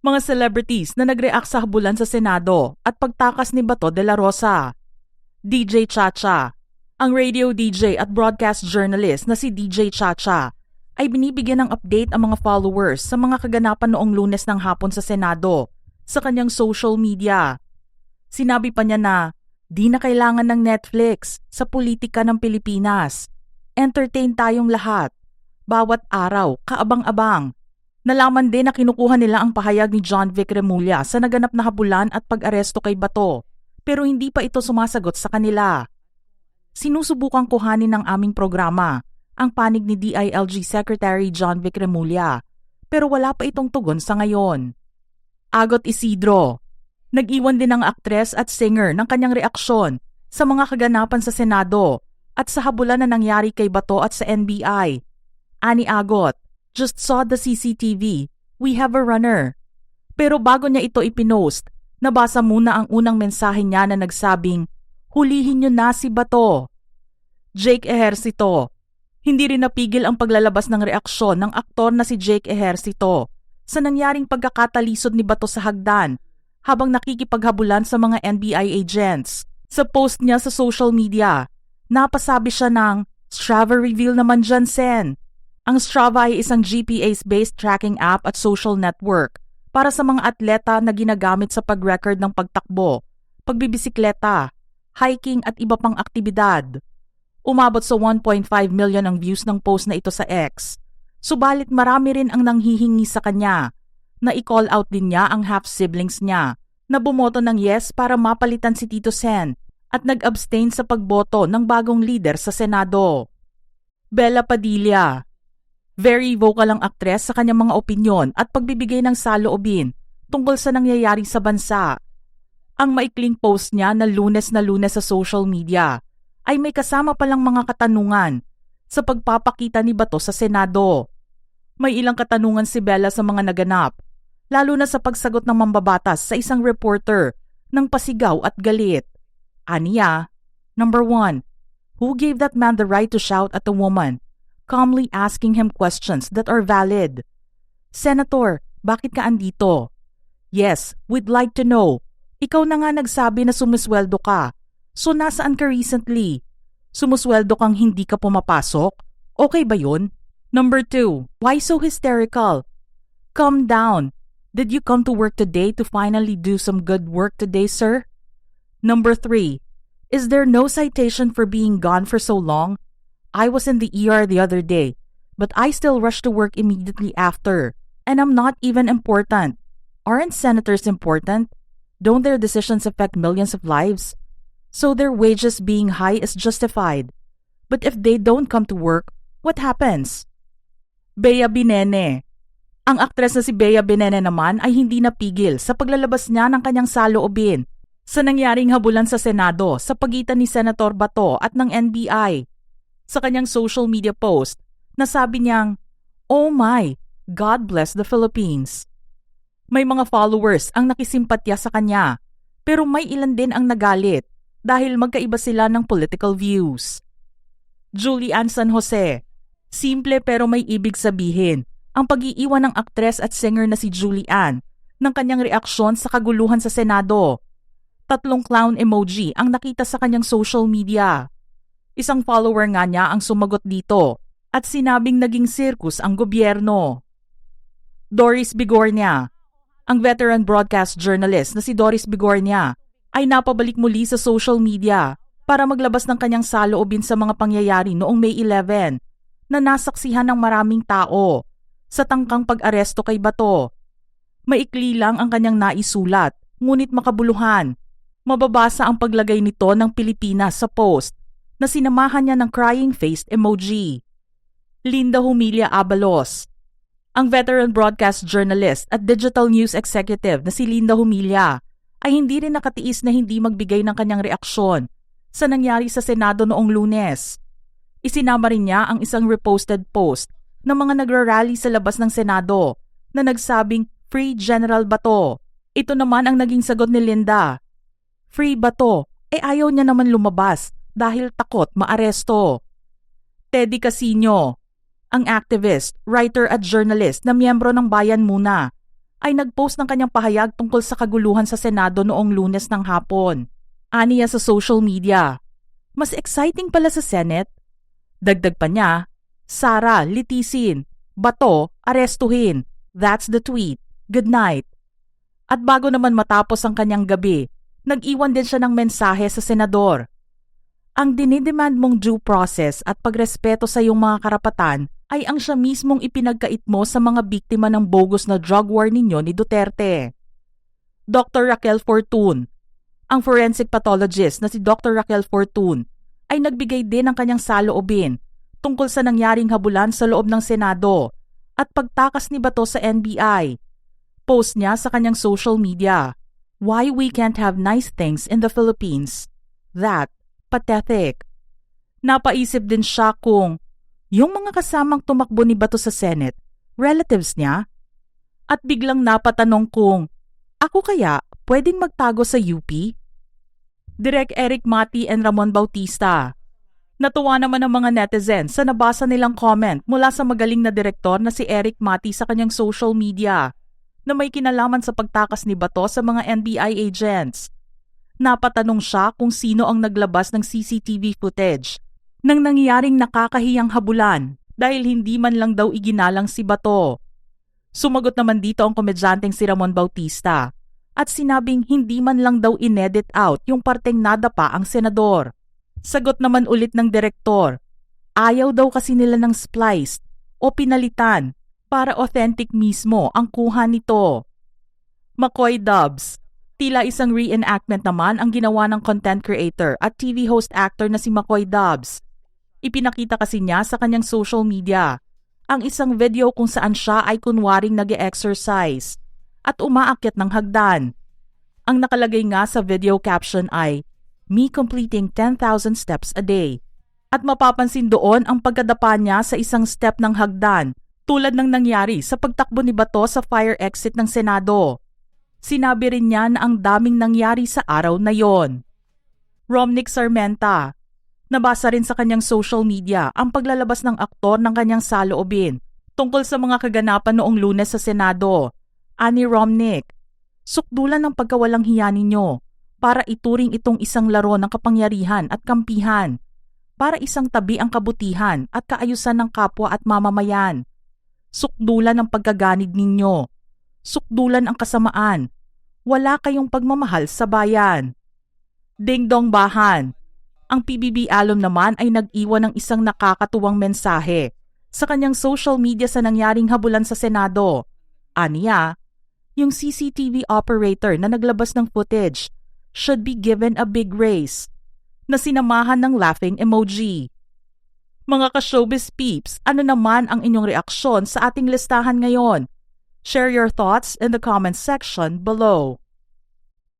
Mga celebrities na nag-react sa habulan sa Senado at pagtakas ni Bato de la Rosa. DJ Chacha. Ang radio DJ at broadcast journalist na si DJ Chacha ay binibigyan ng update ang mga followers sa mga kaganapan noong Lunes ng hapon sa Senado sa kanyang social media. Sinabi pa niya na, di na kailangan ng Netflix sa politika ng Pilipinas. Entertain tayong lahat. Bawat araw, kaabang-abang. Nalaman din na kinukuha nila ang pahayag ni John Vic Remulla sa naganap na habulan at pag-aresto kay Bato, pero hindi pa ito sumasagot sa kanila. Sinusubukang kuhanin ng aming programa ang panig ni DILG Secretary John Vic Remulla, pero wala pa itong tugon sa ngayon. Agot Isidro. Nag-iwan din ang aktres at singer ng kanyang reaksyon sa mga kaganapan sa Senado at sa habulan na nangyari kay Bato at sa NBI. Ani Agot, just saw the CCTV. We have a runner. Pero bago niya ito ipinost, nabasa muna ang unang mensahe niya na nagsabing, hulihin niyo na si Bato. Jake Ejercito. Hindi rin napigil ang paglalabas ng reaksyon ng aktor na si Jake Ejercito sa nangyaring pagkakatalisod ni Bato sa hagdan habang nakikipaghabulan sa mga NBI agents. Sa post niya sa social media, napasabi siya ng, Strava reveal naman dyan, Sen. Ang Strava ay isang GPS-based tracking app at social network para sa mga atleta na ginagamit sa pag-record ng pagtakbo, pagbibisikleta, hiking at iba pang aktibidad. Umabot sa 1.5 million ang views ng post na ito sa X. Subalit marami rin ang nanghihingi sa kanya na i-call out din niya ang half-siblings niya na bumoto ng yes para mapalitan si Tito Sen at nag-abstain sa pagboto ng bagong leader sa Senado. Bella Padilla. Very vocal ang aktres sa kanyang mga opinyon at pagbibigay ng saloobin tungkol sa nangyayari sa bansa. Ang maikling post niya na Lunes sa social media ay may kasama palang mga katanungan sa pagpapakita ni Bato sa Senado. May ilang katanungan si Bella sa mga naganap, lalo na sa pagsagot ng mambabatas sa isang reporter ng pasigaw at galit. Aniya, number 1, who gave that man the right to shout at a woman? Calmly asking him questions that are valid. Senator, bakit ka andito? Yes, we'd like to know. Ikaw na nga nagsabi na sumisweldo ka. So nasaan ka recently? Sumusweldo kang hindi ka pumapasok? Okay ba yun? Number 2, why so hysterical? Calm down. Did you come to work today to finally do some good work today, sir? Number 3, is there no citation for being gone for so long? I was in the ER the other day, but I still rushed to work immediately after. And I'm not even important. Aren't senators important? Don't their decisions affect millions of lives? So their wages being high is justified. But if they don't come to work, what happens? Bea Binene. Ang aktres na si Bea Binene naman ay hindi napigil sa paglalabas niya ng kanyang saloobin sa nangyaring habulan sa Senado sa pagitan ni Senator Bato at ng NBI. Sa kanyang social media post, nasabi niyang, oh my, God bless the Philippines. May mga followers ang nakisimpatya sa kanya, pero may ilan din ang nagalit dahil magkaiba sila ng political views. Julian San Jose. Simple pero may ibig sabihin ang pag-iiwan ng aktres at singer na si Julian ng kanyang reaksyon sa kaguluhan sa Senado. 3 clown emoji ang nakita sa kanyang social media. Isang follower nga niya ang sumagot dito at sinabing naging circus ang gobyerno. Doris Bigornia. Ang veteran broadcast journalist na si Doris Bigornia ay napabalik muli sa social media para maglabas ng kanyang saloobin sa mga pangyayari noong May 11 na nasaksihan ng maraming tao sa tangkang pag-aresto kay Bato. Maikli lang ang kanyang naisulat, ngunit makabuluhan. Mababasa ang paglagay nito ng Pilipinas sa post na sinamahan niya ng crying-faced emoji. Linda Humilla Abalos. Ang veteran broadcast journalist at digital news executive na si Linda Humilla ay hindi rin nakatiis na hindi magbigay ng kanyang reaksyon sa nangyari sa Senado noong Lunes. Isinama rin niya ang isang reposted post ng mga nagrarally sa labas ng Senado na nagsabing Free General Bato. Ito naman ang naging sagot ni Linda. Free Bato, ayaw niya naman lumabas dahil takot maaresto. Teddy Casino. Ang activist, writer at journalist na miyembro ng Bayan Muna ay nagpost ng kanyang pahayag tungkol sa kaguluhan sa Senado noong Lunes ng hapon. Aniya sa social media, mas exciting pala sa Senate. Dagdag pa niya, Sara, litisin. Bato, arestuhin. That's the tweet. Good night. At bago naman matapos ang kanyang gabi, nag-iwan din siya ng mensahe sa senador. Ang dinidemand mong due process at pagrespeto sa iyong mga karapatan ay ang siya mismong ipinagkait mo sa mga biktima ng bogus na drug war ninyo ni Duterte. Dr. Raquel Fortun, ang forensic pathologist na si Dr. Raquel Fortun, ay nagbigay din ng kanyang saloobin tungkol sa nangyaring habulan sa loob ng Senado at pagtakas ni Bato sa NBI. Post niya sa kanyang social media, "Why we can't have nice things in the Philippines. That, pathetic." Napaisip din siya kung yung mga kasamang tumakbo ni Bato sa Senate, relatives niya? At biglang napatanong kung, ako kaya pwedeng magtago sa UP? Direk Eric Mati and Ramon Bautista. Natuwa naman ang mga netizens sa nabasa nilang comment mula sa magaling na direktor na si Eric Mati sa kanyang social media na may kinalaman sa pagtakas ni Bato sa mga NBI agents. Napatanong siya kung sino ang naglabas ng CCTV footage nang nangyaring nakakahiyang habulan dahil hindi man lang daw iginalang si Bato. Sumagot naman dito ang komedyanteng si Ramon Bautista at sinabing hindi man lang daw inedit out yung parteng nadapa ang senador. Sagot naman ulit ng direktor, ayaw daw kasi nila ng spliced o pinalitan para authentic mismo ang kuha nito. McCoy Dubs, tila isang reenactment naman ang ginawa ng content creator at TV host actor na si McCoy Dubs. Ipinakita kasi niya sa kanyang social media ang isang video kung saan siya ay kunwaring nag-e-exercise at umaakyat ng hagdan. Ang nakalagay nga sa video caption ay, "Me completing 10,000 steps a day." At mapapansin doon ang pagkadapa niya sa isang step ng hagdan tulad ng nangyari sa pagtakbo ni Bato sa fire exit ng Senado. Sinabi rin niya na ang daming nangyari sa araw na yon. Romnick Sarmenta. Nabasa rin sa kanyang social media ang paglalabas ng aktor ng kanyang saloobin tungkol sa mga kaganapan noong Lunes sa Senado. Ani Romnick, sukdulan ng pagkawalang hiya ninyo para ituring itong isang laro ng kapangyarihan at kampihan, para isang tabi ang kabutihan at kaayusan ng kapwa at mamamayan. Sukdulan ng pagkaganid ninyo. Sukdulan ang kasamaan. Wala kayong pagmamahal sa bayan. Dingdong Bahan. Ang PBB alum naman ay nag-iwan ng isang nakakatuwang mensahe sa kanyang social media sa nangyaring habulan sa Senado. Aniya, yung CCTV operator na naglabas ng footage should be given a big raise, na sinamahan ng laughing emoji. Mga ka-showbiz peeps, ano naman ang inyong reaksyon sa ating listahan ngayon? Share your thoughts in the comment section below.